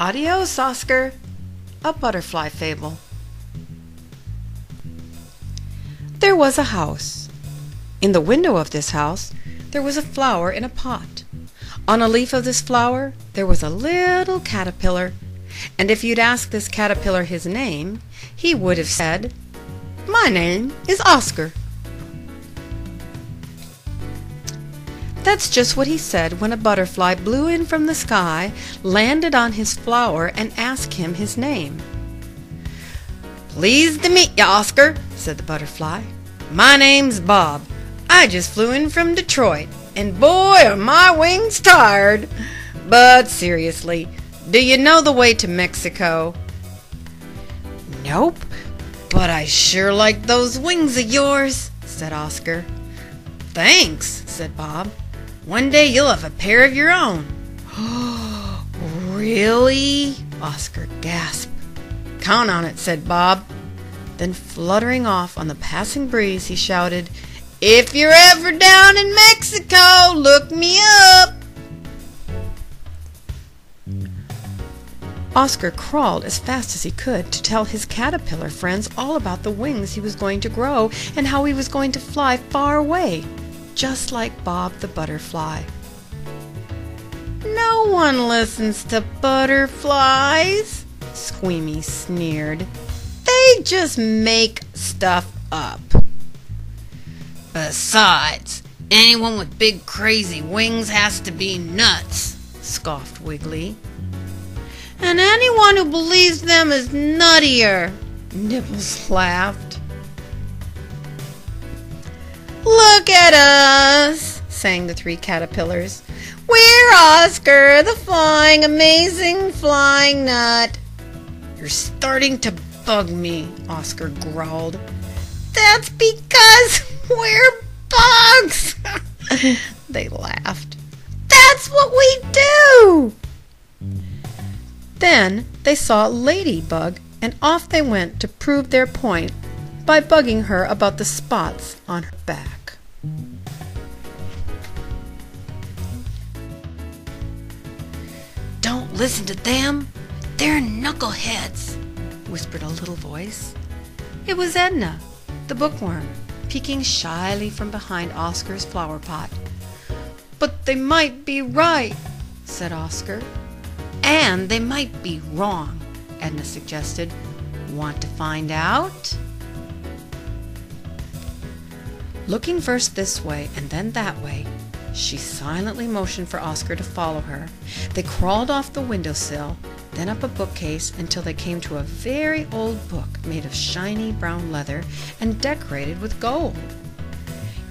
Adios, Oscar. A Butterfly Fable. There was a house. In the window of this house there was a flower in a pot. On a leaf of this flower there was a little caterpillar, and if you'd asked this caterpillar his name, he would have said, "My name is Oscar." That's just what he said when a butterfly blew in from the sky, landed on his flower, and asked him his name. "Pleased to meet you, Oscar," said the butterfly. "My name's Bob. I just flew in from Detroit, and boy are my wings tired. But seriously, do you know the way to Mexico?" "Nope, but I sure like those wings of yours," said Oscar. "Thanks," said Bob. "One day you'll have a pair of your own." "Really?" Oscar gasped. "Count on it," said Bob. Then fluttering off on the passing breeze, he shouted, "If you're ever down in Mexico, look me up." Oscar crawled as fast as he could to tell his caterpillar friends all about the wings he was going to grow and how he was going to fly far away, just like Bob the butterfly. "No one listens to butterflies," Squeamy sneered. "They just make stuff up." "Besides, anyone with big crazy wings has to be nuts," scoffed Wiggly. "And anyone who believes them is nuttier," Nibbles laughed. "Look at us," sang the three caterpillars. "We're Oscar, the flying, amazing flying nut." "You're starting to bug me," Oscar growled. "That's because we're bugs." They laughed. "That's what we do." Then they saw Ladybug, and off they went to prove their point by bugging her about the spots on her back. "Don't listen to them. They're knuckleheads," whispered a little voice. It was Edna, the bookworm, peeking shyly from behind Oscar's flower pot. "But they might be right," said Oscar. "And they might be wrong," Edna suggested. "Want to find out?" Looking first this way and then that way, she silently motioned for Oscar to follow her. They crawled off the windowsill, then up a bookcase until they came to a very old book made of shiny brown leather and decorated with gold.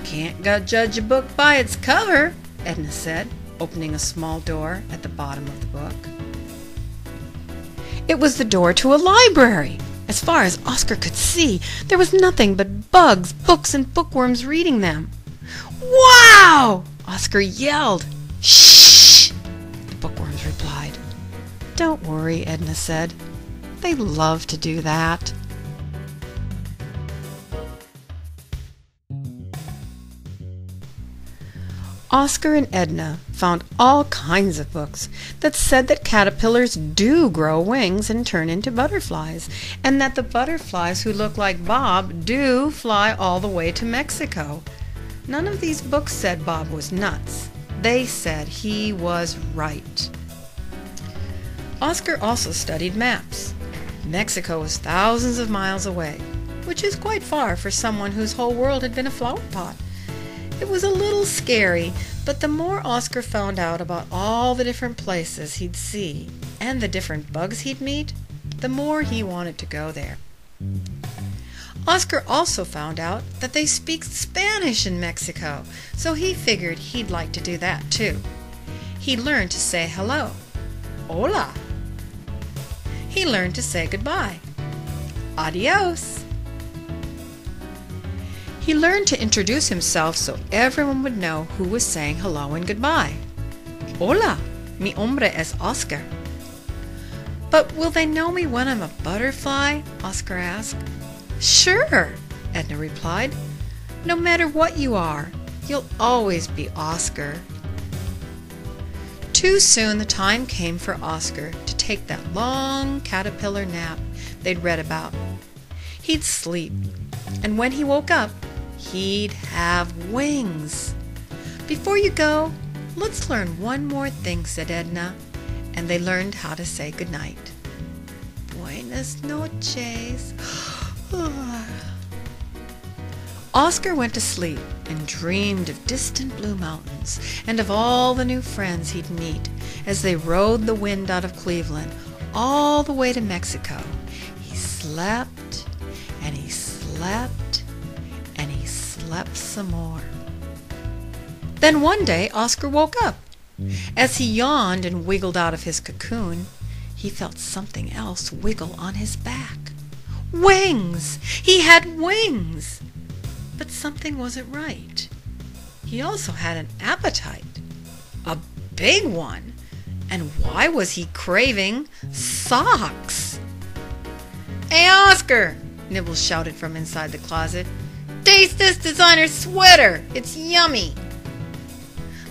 "Can't judge a book by its cover," Edna said, opening a small door at the bottom of the book. It was the door to a library. As far as Oscar could see, there was nothing but bugs, books, and bookworms reading them. "Wow!" Oscar yelled. "Shh!" the bookworms replied. "Don't worry," Edna said. "They love to do that." Oscar and Edna found all kinds of books that said that caterpillars do grow wings and turn into butterflies, and that the butterflies who look like Bob do fly all the way to Mexico. None of these books said Bob was nuts. They said he was right. Oscar also studied maps. Mexico was thousands of miles away, which is quite far for someone whose whole world had been a flower pot. It was a little scary, but the more Oscar found out about all the different places he'd see and the different bugs he'd meet, the more he wanted to go there. Oscar also found out that they speak Spanish in Mexico, so he figured he'd like to do that too. He learned to say hello, hola. He learned to say goodbye, adios. He learned to introduce himself so everyone would know who was saying hello and goodbye. "Hola, mi nombre es Oscar." "But will they know me when I'm a butterfly?" Oscar asked. "Sure," Edna replied. "No matter what you are, you'll always be Oscar." Too soon the time came for Oscar to take that long caterpillar nap they'd read about. He'd sleep, and when he woke up, he'd have wings. "Before you go, let's learn one more thing," said Edna, and they learned how to say goodnight. Buenas noches. Oscar went to sleep and dreamed of distant blue mountains and of all the new friends he'd meet as they rode the wind out of Cleveland all the way to Mexico. He slept and he slept and he slept some more. Then one day Oscar woke up. As he yawned and wiggled out of his cocoon, he felt something else wiggle on his back. Wings! He had wings! But something wasn't right. He also had an appetite, a big one. And why was he craving socks? "Hey, Oscar!" Nibbles shouted from inside the closet. "Taste this designer sweater! It's yummy!"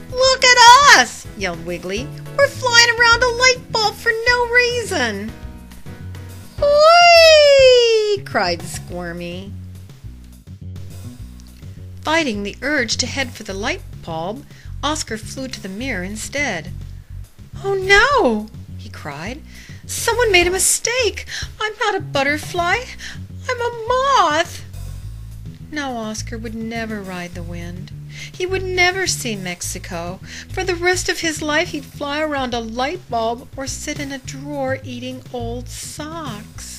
"Look at us!" yelled Wiggly. "We're flying around a light bulb for no reason!" "Whee!" cried Squirmy. Fighting the urge to head for the light bulb, Oscar flew to the mirror instead. "Oh no!" he cried. "Someone made a mistake! I'm not a butterfly! I'm a moth!" Now Oscar would never ride the wind. He would never see Mexico. For the rest of his life he'd fly around a light bulb or sit in a drawer eating old socks.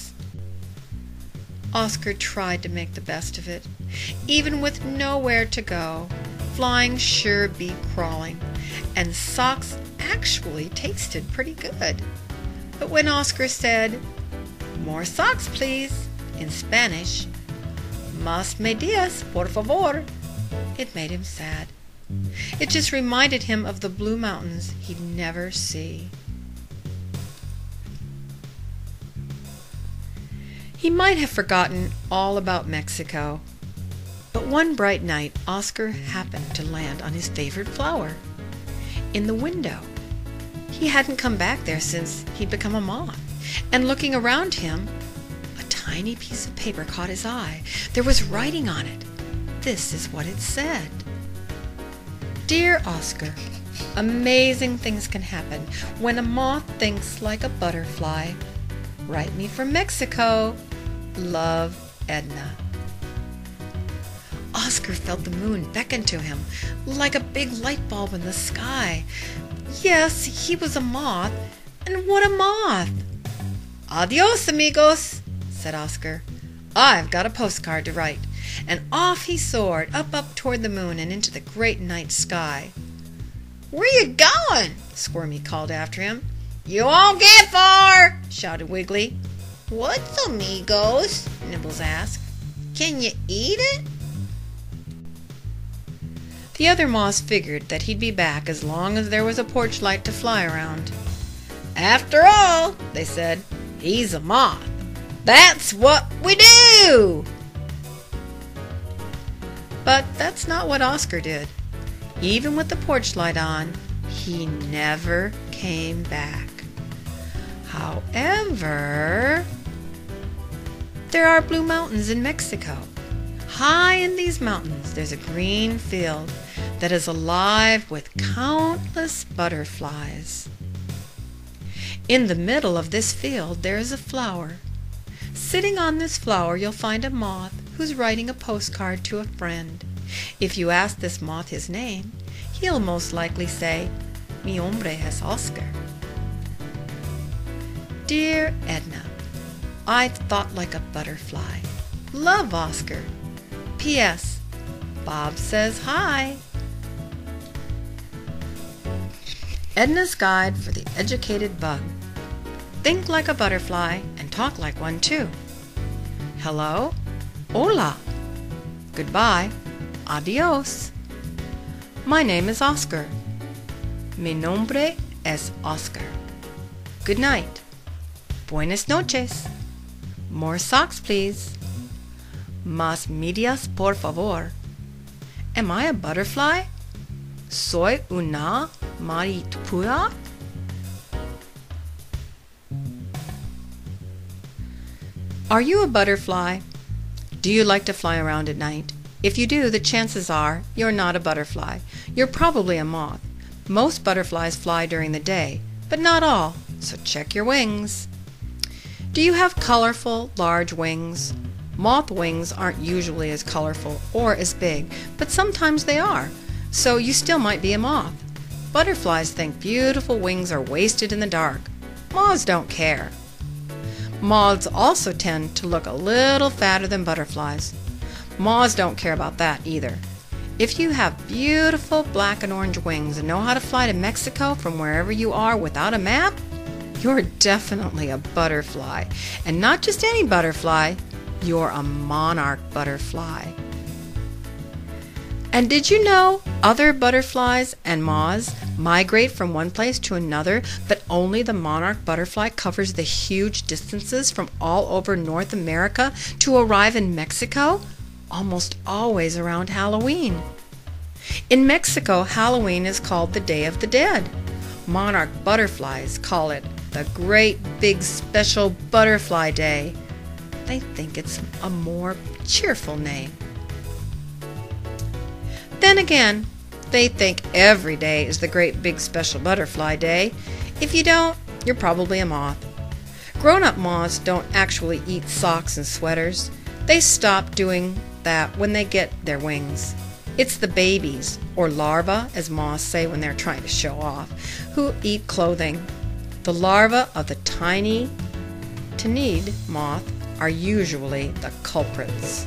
Oscar tried to make the best of it. Even with nowhere to go, flying sure beat crawling, and socks actually tasted pretty good. But when Oscar said, "More socks, please," in Spanish, "Más medias, por favor," it made him sad. It just reminded him of the blue mountains he'd never see. He might have forgotten all about Mexico, but one bright night Oscar happened to land on his favorite flower, in the window. He hadn't come back there since he'd become a moth, and looking around him, a tiny piece of paper caught his eye. There was writing on it. This is what it said. "Dear Oscar, amazing things can happen when a moth thinks like a butterfly. Write me from Mexico. Love, Edna." Oscar felt the moon beckon to him like a big light bulb in the sky. Yes, he was a moth, and what a moth! "Adios, amigos," said Oscar. "I've got a postcard to write." And off he soared, up toward the moon and into the great night sky. "Where you going?" Squirmy called after him. "You won't get far," shouted Wiggly. "What's amigos?" Nibbles asked. "Can you eat it?" The other moths figured that he'd be back as long as there was a porch light to fly around. "After all," they said, "he's a moth. That's what we do!" But that's not what Oscar did. Even with the porch light on, he never came back. However, there are blue mountains in Mexico. High in these mountains, there's a green field that is alive with countless butterflies. In the middle of this field, there is a flower. Sitting on this flower, you'll find a moth who's writing a postcard to a friend. If you ask this moth his name, he'll most likely say, "Mi nombre es Oscar." Dear Edna, I thought like a butterfly. Love, Oscar. P.S. Bob says hi. Edna's Guide for the Educated Bug. Think like a butterfly and talk like one too. Hello, hola. Goodbye, adios. My name is Oscar. Mi nombre es Oscar. Good night. Buenas noches. More socks, please. Más medias, por favor. Am I a butterfly? Soy una Maritpura? Are you a butterfly? Do you like to fly around at night? If you do, the chances are you're not a butterfly. You're probably a moth. Most butterflies fly during the day, but not all, so check your wings. Do you have colorful, large wings? Moth wings aren't usually as colorful or as big, but sometimes they are, so you still might be a moth. Butterflies think beautiful wings are wasted in the dark. Moths don't care. Moths also tend to look a little fatter than butterflies. Moths don't care about that either. If you have beautiful black and orange wings and know how to fly to Mexico from wherever you are without a map, you're definitely a butterfly. And not just any butterfly, you're a monarch butterfly. And did you know other butterflies and moths migrate from one place to another, but only the monarch butterfly covers the huge distances from all over North America to arrive in Mexico, almost always around Halloween? In Mexico, Halloween is called the Day of the Dead. Monarch butterflies call it the Great Big Special Butterfly Day. They think it's a more cheerful name. Then again, they think every day is the Great Big Special Butterfly Day. If you don't, you're probably a moth. Grown-up moths don't actually eat socks and sweaters. They stop doing that when they get their wings. It's the babies, or larvae, as moths say when they're trying to show off, who eat clothing. The larvae of the tiny Tanid moth are usually the culprits.